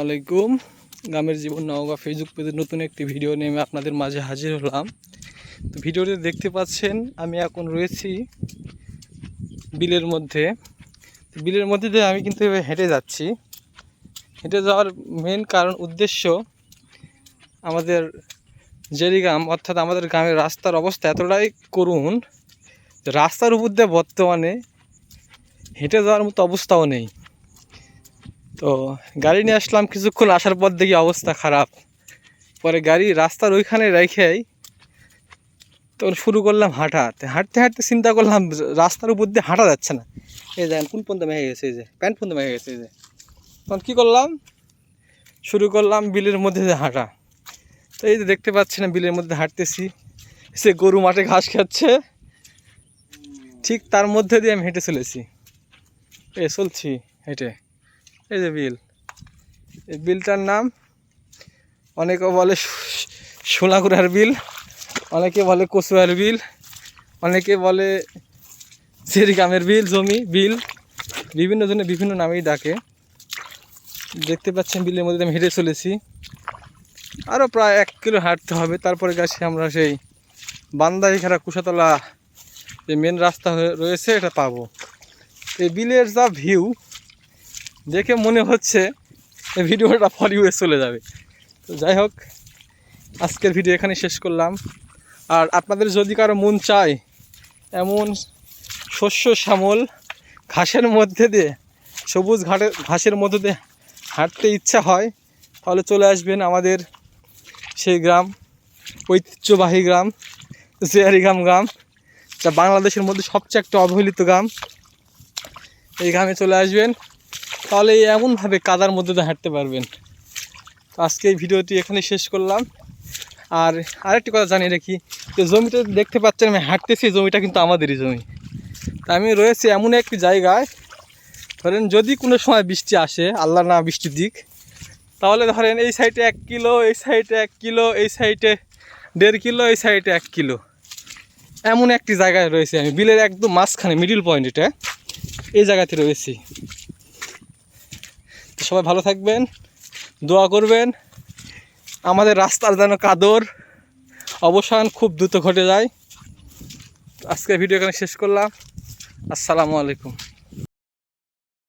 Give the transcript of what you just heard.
আলাইকুম। গ্রামের জীবন নওগাঁ ফেসবুক পেজে নতুন একটি ভিডিও নিয়ে আমি আপনাদের মাঝে হাজির হলাম। তো ভিডিওতে দেখতে পাচ্ছেন আমি এখন রয়েছি বিলের মধ্যে। বিলের মধ্যে দিয়ে আমি কিন্তু হেঁটে যাচ্ছি। হেঁটে যাওয়ার মেন কারণ উদ্দেশ্য, আমাদের জেরিগ্রাম অর্থাৎ আমাদের গ্রামের রাস্তার অবস্থা এতটাই করুণ, রাস্তার উপর দিয়ে বর্তমানে হেঁটে যাওয়ার মতো অবস্থাও নেই। তো গাড়ি নিয়ে আসলাম, কিছুক্ষণ আসার পর দেখি অবস্থা খারাপ। পরে গাড়ি রাস্তার ওইখানে রেখেই তখন শুরু করলাম হাঁটতে হাঁটতে চিন্তা করলাম রাস্তার উপর দিয়ে হাঁটা যাচ্ছে না। এই দেখেন কোন পর্যন্ত মেহে গেছে, এই যে প্যান্ট পর্যন্ত মেহে গেছে। এই যে তখন কী করলাম, শুরু করলাম বিলের মধ্যে দিয়ে হাঁটা। তো এই যে দেখতে পাচ্ছি না, বিলের মধ্যে হাঁটতেছি, সে গরু মাঠে ঘাস খাচ্ছে, ঠিক তার মধ্যে দিয়ে আমি হেঁটে চলেছি। চলছি হেঁটে। এই যে বিল, এই বিলটার নাম অনেকে বলে সোনাগুড়ার বিল, অনেকে বলে কচুয়ার বিল, অনেকে বলে জেরিগ্রামের বিল, জমি বিল, বিভিন্ন জনে বিভিন্ন নামেই ডাকে। দেখতে পাচ্ছেন বিলের মধ্যে আমি হেঁটে চলেছি। আরও প্রায় 1 কিলো হাঁটতে হবে, তারপরে গেছি আমরা সেই বান্দাইখারা কুশাতলা যে মেন রাস্তা রয়েছে এটা পাবো। এই বিলের যা ভিউ দেখে মনে হচ্ছে এই ভিডিওটা ফলিউডে চলে যাবে। তো যাই হোক, আজকের ভিডিও এখানে শেষ করলাম। আর আপনাদের যদি কারো মন চায় এমন শস্য শ্যামল ঘাসের মধ্যে দিয়ে, সবুজ ঘাসের মধ্যে দিয়ে হাঁটতে ইচ্ছা হয়, তাহলে চলে আসবেন আমাদের সেই গ্রাম, ঐতিহ্যবাহী গ্রাম জেরিগ্রাম গ্রাম, যা বাংলাদেশের মধ্যে সবচেয়ে একটা অবহেলিত গ্রাম। এই গ্রামে চলে আসবেন, তাহলে এমনভাবে কাদার মধ্যে দিয়ে হাঁটতে পারবেন। তো আজকে এই ভিডিওটি এখানে শেষ করলাম। আর আরেকটি কথা জানিয়ে রাখি, যে জমিটা দেখতে পাচ্ছেন আমি হাঁটতেছি, জমিটা কিন্তু আমাদেরই জমি। তা আমি রয়েছি এমন একটি জায়গায়, ধরেন যদি কোনো সময় বৃষ্টি আসে, আল্লাহ না বৃষ্টি দিক, তাহলে ধরেন এই সাইডে 1 কিলো, এই সাইডে 1 কিলো, এই সাইডে 1.5 কিলো, এই সাইডে 1 কিলো, এমন একটি জায়গায় রয়েছে আমি, বিলের একদম মাঝখানে, মিডিল পয়েন্ট এটা, এই জায়গাতে রয়েছি। সবাই ভালো থাকবেন, দোয়া করবেন আমাদের রাস্তার যেন কাদর অবসান খুব দ্রুত ঘটে যায়। আজকের ভিডিও এখানে শেষ করলাম। আসসালামু আলাইকুম।